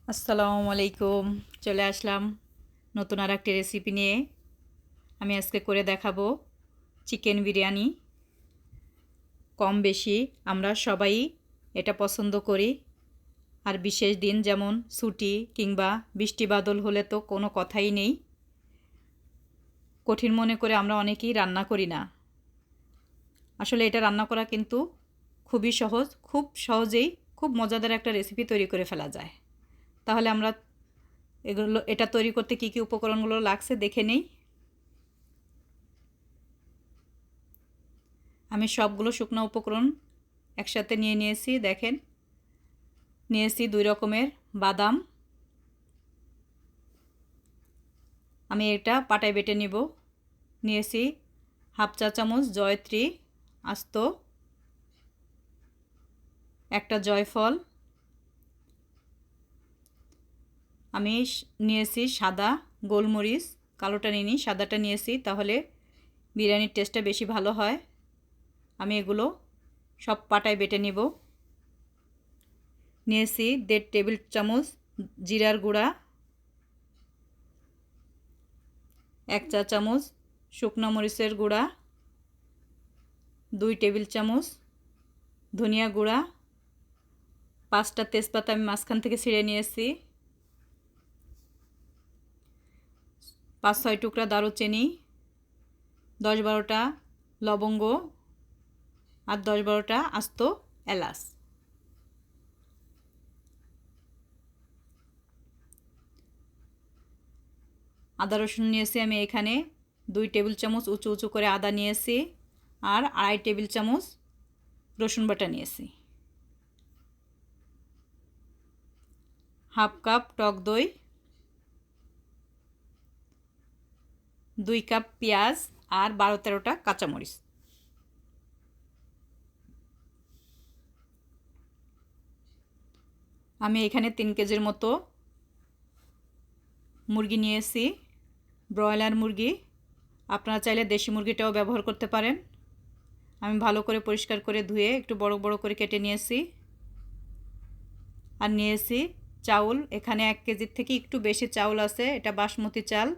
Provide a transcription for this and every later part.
আসসালামু আলাইকুম। চলে আসলাম নতুন আর একটি রেসিপি নিয়ে। আমি আজকে করে দেখাবো চিকেন বিরিয়ানি। কম বেশি আমরা সবাই এটা পছন্দ করি। আর বিশেষ দিন যেমন ছুটি কিংবা বৃষ্টি বাদল হলে তো কোনো কথাই নেই। কঠিন মনে করে আমরা অনেকেই রান্না করি না। আসলে এটা রান্না করা কিন্তু খুবই সহজ, খুব সহজেই খুব মজাদার একটা রেসিপি তৈরি করে ফেলা যায়। তাহলে আমরা এটা তৈরি করতে কী কী উপকরণগুলো লাগছে দেখে নেই। আমি সবগুলো শুকনো উপকরণ একসাথে নিয়ে নিয়েছি। দেখেন, নিয়েছি 2 রকমের বাদাম। আমি এটা পাটায় বেটে নিব। নিয়েছি হাফ চা চামচ জয়ত্রী আস্ত, একটা জয়ফল। আমি নিয়েছি সাদা গোলমরিচ, কালোটা নিইনি, সাদাটা নিয়েছি, তাহলে বিরিয়ানির টেস্টটা বেশি ভালো হয়। আমি এগুলো সব পাটায় বেটে নিব। নিয়েছি 1.5 টেবিল চামচ জিরার গুঁড়া, 1 চা চামচ শুকনো মরিচের গুঁড়া, 2 টেবিল চামচ ধনিয়া গুঁড়া, 5টা তেজপাতা আমি মাঝখান থেকে ছিঁড়ে নিয়েছি, 5-6 টুকরা দারুচিনি, 10-12টা লবঙ্গ আর 10-12টা আস্ত এলাচ। আদা রসুন নিয়েছি আমি এখানে 2 টেবিল চামচ উঁচু উঁচু করে আদা নিয়েছি, আর 2.5 টেবিল চামচ রসুন বাটা নিয়েছি। হাফ কাপ টক দই, 2 কাপ পেঁয়াজ আর 12-13টা কাঁচামরিচ। আমি এখানে 3 কেজির মতো মুরগি নিয়েছি, ব্রয়লার মুরগি। আপনারা চাইলে দেশি মুরগিটাও ব্যবহার করতে পারেন। আমি ভালো করে পরিষ্কার করে ধুয়ে একটু বড় বড় করে কেটে নিয়েছি। আর নিয়েছি চাউল, এখানে 1 কেজির থেকে একটু বেশি চাউল আছে, এটা বাসমতি চাল।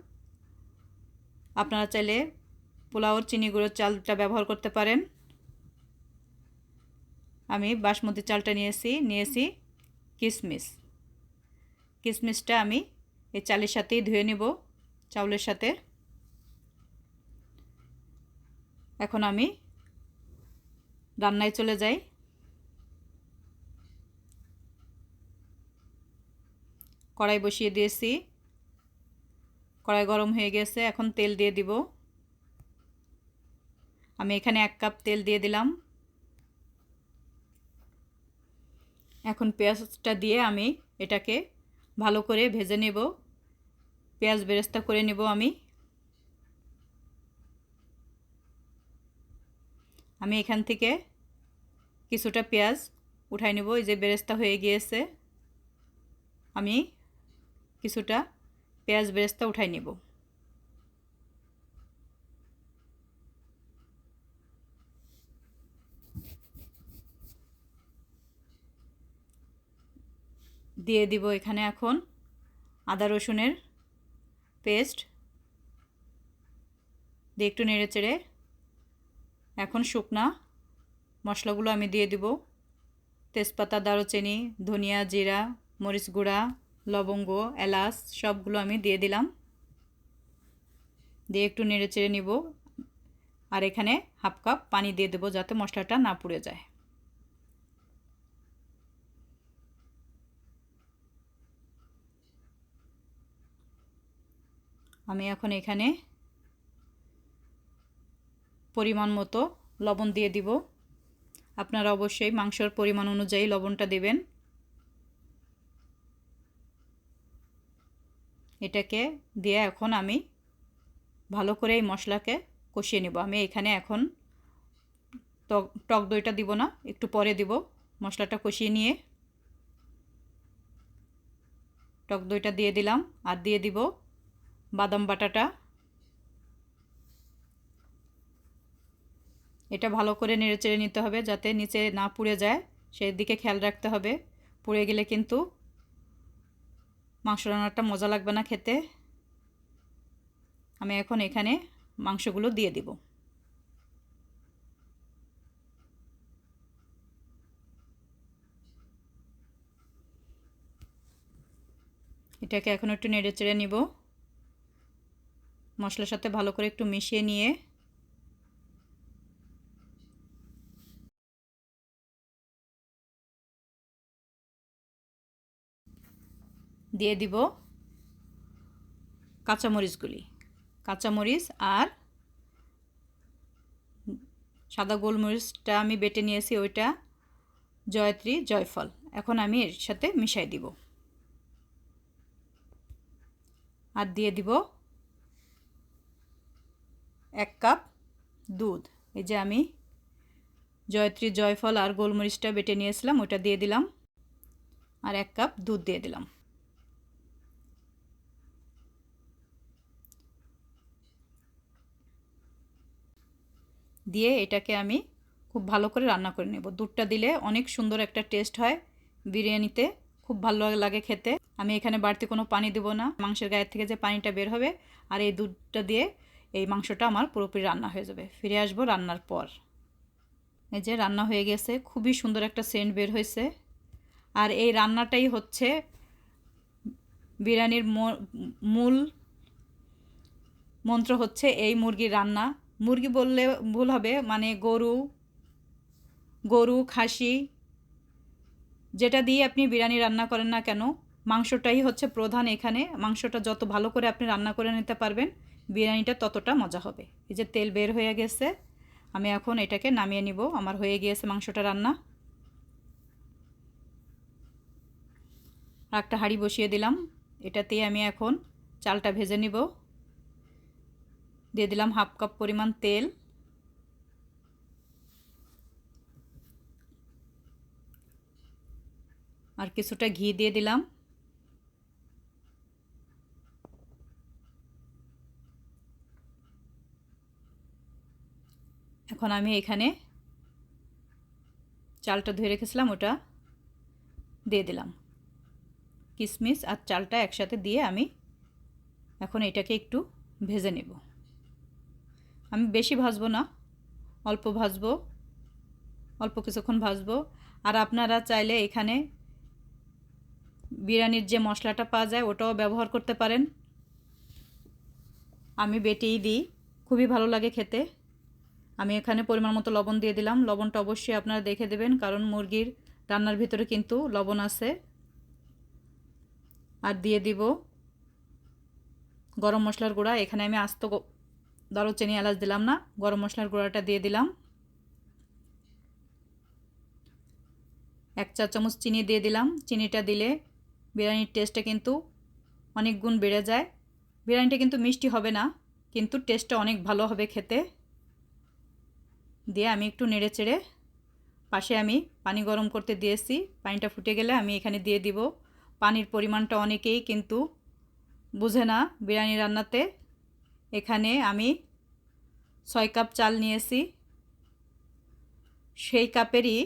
আপনারা চাইলে পোলাওর চিনি গুঁড়োর চালটা ব্যবহার করতে পারেন। আমি বাসমতি চালটা নিয়েছি কিশমিশ। কিশমিশটা আমি এই চালের সাথেই ধুয়ে নেব, চাউলের সাথে। এখন আমি রান্নায় চলে যাই। কড়াই বসিয়ে দিয়েছি, কড়াই গরম হয়ে গেছে, এখন তেল দিয়ে দিব। আমি এখানে 1 কাপ তেল দিয়ে দিলাম। এখন পেঁয়াজটা দিয়ে আমি এটাকে ভালো করে ভেজে নেব, পেঁয়াজ বেরেস্তা করে নেব। আমি এখান থেকে কিছুটা পেঁয়াজ উঠাই নেব। এই যে বেরেস্তা হয়ে গিয়েছে, আমি কিছুটা পেঁয়াজ বেরেস্তা উঠাই নেব। দিয়ে দিব এখানে এখন আদা রসুনের পেস্ট, দিয়ে একটু নেড়ে চেড়ে এখন শুকনা মশলাগুলো আমি দিয়ে দিব। তেজপাতা, দারুচিনি, ধনিয়া, জিরা, মরিচ গুঁড়া, লবঙ্গ, এলাচ সবগুলো আমি দিয়ে দিলাম। দিয়ে একটু নেড়ে চেড়ে নিব। আর এখানে হাফ কাপ পানি দিয়ে দেবো যাতে মশলাটা না পুড়ে যায়। আমি এখন এখানে পরিমাণ মতো লবণ দিয়ে দিব। আপনারা অবশ্যই মাংসের পরিমাণ অনুযায়ী লবণটা দেবেন। এটাকে দিয়ে এখন আমি ভালো করে এই মশলাকে কষিয়ে নেব। আমি এখানে এখন টক দইটা দিব না, একটু পরে দিব। মশলাটা কষিয়ে নিয়ে টক দইটা দিয়ে দিলাম, আর দিয়ে দিব বাদাম বাটাটা। এটা ভালো করে নেড়ে চেড়ে নিতে হবে যাতে নিচে না পুড়ে যায়, সেই দিকে খেয়াল রাখতে হবে। পুড়ে গেলে কিন্তু মাংস রান্নাটা মজা লাগবে না খেতে। আমি এখন এখানে মাংসগুলো দিয়ে দিব। এটাকে এখন একটু নেড়ে চেড়ে নিব। মশলার সাথে ভালো করে একটু মিশিয়ে নিয়ে দিয়ে দিব কাঁচামরিচগুলি। কাঁচামরিচ আর সাদা গোলমরিচটা আমি বেটে নিয়েছি, ওইটা জয়ত্রী জয়ফল। এখন আমি এর সাথে মিশাই দিব। আর দিয়ে দিব 1 কাপ দুধ। এই যে আমি জয়ত্রী জয়ফল আর গোলমরিচটা বেটে নিয়েছিলাম, ওটা দিয়ে দিলাম। আর 1 কাপ দুধ দিয়ে দিলাম। দিয়ে এটাকে আমি খুব ভালো করে রান্না করে নেব। দুধটা দিলে অনেক সুন্দর একটা টেস্ট হয় বিরিয়ানিতে, খুব ভালো লাগে খেতে। আমি এখানে বাড়তি কোনো পানি দেব না, মাংসের গায়ের থেকে যে পানিটা বের হবে আর এই দুধটা দিয়ে এই মাংসটা আমার পুরোপুরি রান্না হয়ে যাবে। ফিরে আসবো রান্নার পর। এই যে রান্না হয়ে গেছে, খুবই সুন্দর একটা সেন্ট বের হয়েছে। আর এই রান্নাটাই হচ্ছে বিরিয়ানির মূল মন্ত্র, হচ্ছে এই মুরগির রান্না। মুরগি বললে ভুল হবে, মানে গরু খাসি যেটা দিয়ে আপনি বিরিয়ানি রান্না করেন না কেন, মাংসটাই হচ্ছে প্রধান এখানে। মাংসটা যত ভালো করে আপনি রান্না করে নিতে পারবেন, বিরিয়ানিটা ততটা মজা হবে। এই যে তেল বের হয়ে গেছে, আমি এখন এটাকে নামিয়ে নিব। আমার হয়ে গিয়েছে মাংসটা রান্না। আর একটা হাঁড়ি বসিয়ে দিলাম, এটাতেই আমি এখন চালটা ভেজে নিব। দিয়ে দিলাম 1/2 কাপ পরিমাণ তেল। আর কিছুটা ঘি দিয়ে দিলাম। এখন আমি এখানে চালটা ধুয়ে রেখেছিলাম, ওটা দিয়ে দিলাম। কিশমিশ আর চালটা একসাথে দিয়ে আমি এখন এটাকে একটু ভেজে নেব। আমি বেশি ভাজবো না, অল্প ভাজবো, অল্প কিছুক্ষণ ভাজবো। আর আপনারা চাইলে এখানে বিরিয়ানির যে মশলাটা পাওয়া যায় ওটাও ব্যবহার করতে পারেন। আমি বেটেই দিই, খুবই ভালো লাগে খেতে। আমি এখানে পরিমাণ মতো লবণ দিয়ে দিলাম। লবণটা অবশ্যই আপনারা দেখে দেবেন, কারণ মুরগির রান্নার ভিতরে কিন্তু লবণ আছে। আর দিয়ে দিব গরম মশলার গুঁড়া। এখানে আমি আস্ত দারুচিনি এলাচ দিলাম না, গরম মশলার গুঁড়াটা দিয়ে দিলাম। 1 চা চামচ চিনি দিয়ে দিলাম। চিনিটা দিলে বিরিয়ানির টেস্টটা কিন্তু অনেক গুণ বেড়ে যায়। বিরিয়ানিটা কিন্তু মিষ্টি হবে না, কিন্তু টেস্টটা অনেক ভালো হবে খেতে। দিয়ে আমি একটু নেড়ে চেড়ে, পাশে আমি পানি গরম করতে দিয়েছি। পানিটা ফুটে গেলে আমি এখানে দিয়ে দিব। পানির পরিমাণটা অনেকেই কিন্তু বুঝে না বিরিয়ানি রান্নাতে। এখানে আমি 6 কাপ চাল নিয়েছি, সেই কাপেরই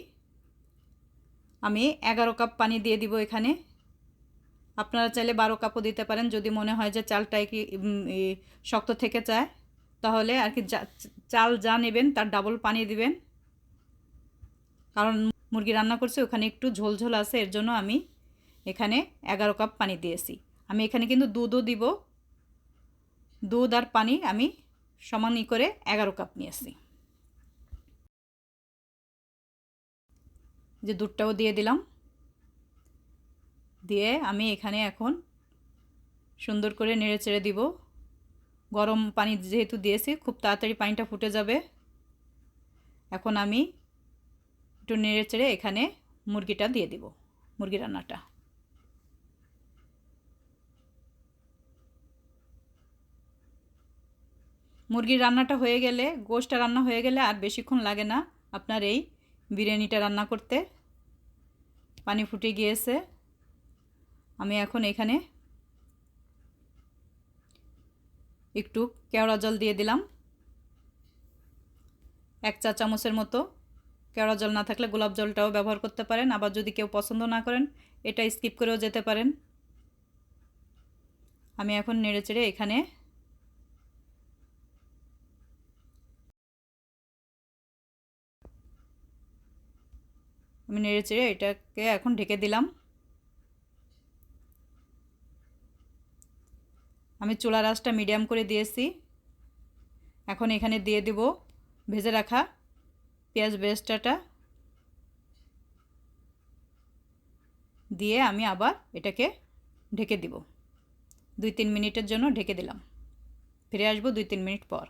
আমি 11 কাপ পানি দিয়ে দিব এখানে। আপনারা চাইলে 12 কাপও দিতে পারেন, যদি মনে হয় যে চালটা কি শক্ত থেকে যায়, তাহলে আর কি চাল যা নেবেন তার ডাবল পানি দিবেন। কারণ মুরগি রান্না করছি ওখানে একটু ঝোলঝোল আছে, এর জন্য আমি এখানে 11 কাপ পানি দিয়েছি। আমি এখানে কিন্তু দুধও দিব, দুধ আর পানি আমি সমানই করে 11 কাপ নিয়েছি। যে দুধটাও দিয়ে দিলাম। দিয়ে আমি এখানে এখন সুন্দর করে নেড়ে চেড়ে দিব। গরম পানি যেহেতু দিয়েছি, খুব তাড়াতাড়ি পানিটা ফুটে যাবে। এখন আমি একটু নেড়ে চেড়ে এখানে মুরগিটা দিয়ে দিব, মুরগি রান্নাটা। মুরগির রান্নাটা হয়ে গেলে, গোশটা রান্না হয়ে গেলে আর বেশিক্ষণ লাগে না আপনার এই বিরিয়ানিটা রান্না করতে। পানি ফুটে গিয়েছে। আমি এখন এখানে একটু কেওড়া জল দিয়ে দিলাম, 1 চা চামচের মতো। কেওড়া জল না থাকলে গোলাপ জলটাও ব্যবহার করতে পারেন। আবার যদি কেউ পছন্দ না করেন, এটা স্কিপ করেও যেতে পারেন। আমি এখন নেড়েচেড়ে এখানে এটাকে এখন ঢেকে দিলাম। আমি চুলার আঁচটা মিডিয়াম করে দিয়েছি। এখন এখানে দিয়ে দিব ভেজে রাখা পেঁয়াজ বেরেস্তাটা, দিয়ে আমি আবার এটাকে ঢেকে দিব। 2-3 মিনিটের জন্য ঢেকে দিলাম। ফিরে আসবো 2-3 মিনিট পর।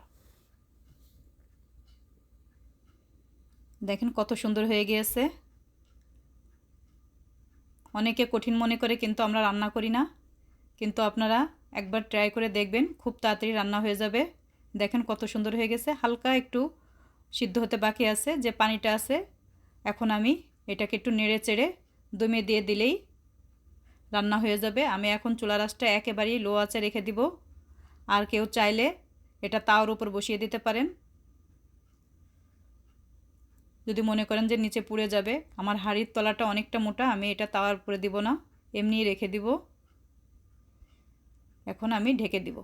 দেখেন কত সুন্দর হয়ে গিয়েছে। অনেকে কঠিন মনে করে, কিন্তু আমরা রান্না করি না। কিন্তু আপনারা একবার ট্রাই করে দেখবেন, খুব তাড়াতাড়ি রান্না হয়ে যাবে। দেখেন কত সুন্দর হয়ে গেছে। হালকা একটু সিদ্ধ হতে বাকি আছে, যে পানিটা আছে। এখন আমি এটাকে একটু নেড়ে চেড়ে দমে দিয়ে দিলেই রান্না হয়ে যাবে। আমি এখন চুলার আঁচটা একেবারেই লো আঁচে রেখে দিব। আর কেউ চাইলে এটা তাওয়ার উপর বসিয়ে দিতে পারেন, যদি মনে করেন যে নিচে পুড়ে যাবে। আমার হাঁড়ির তলাটা অনেকটা মোটা, আমি এটা তাওয়ার উপরে দিব না, এমনিই রেখে দিব। এখন আমি ঢেকে দিব।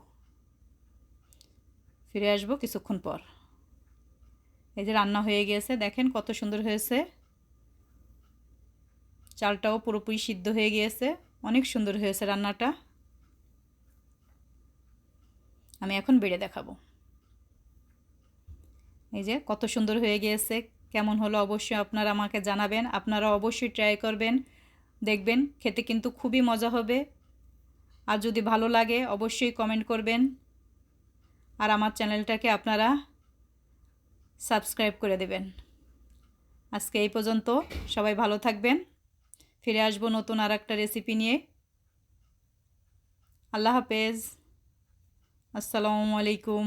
ফিরে আসবো কিছুক্ষণ পর। এই যে রান্না হয়ে গিয়েছে, দেখেন কত সুন্দর হয়েছে। চালটাও পুরোপুরি সিদ্ধ হয়ে গিয়েছে, অনেক সুন্দর হয়েছে রান্নাটা। আমি এখন বেড়ে দেখাবো। এই যে কত সুন্দর হয়ে গিয়েছে। কেমন হলো অবশ্যই আপনারা আমাকে জানাবেন। আপনারা অবশ্যই ট্রাই করবেন, দেখবেন খেতে কিন্তু খুবই মজা হবে। আর যদি ভালো লাগে অবশ্যই কমেন্ট করবেন। আর আমার চ্যানেলটাকে আপনারা সাবস্ক্রাইব করে দেবেন। আজকে এই পর্যন্ত, সবাই ভালো থাকবেন। ফিরে আসবো নতুন আর একটা রেসিপি নিয়ে। আল্লাহ হাফেজ। আসসালামু আলাইকুম।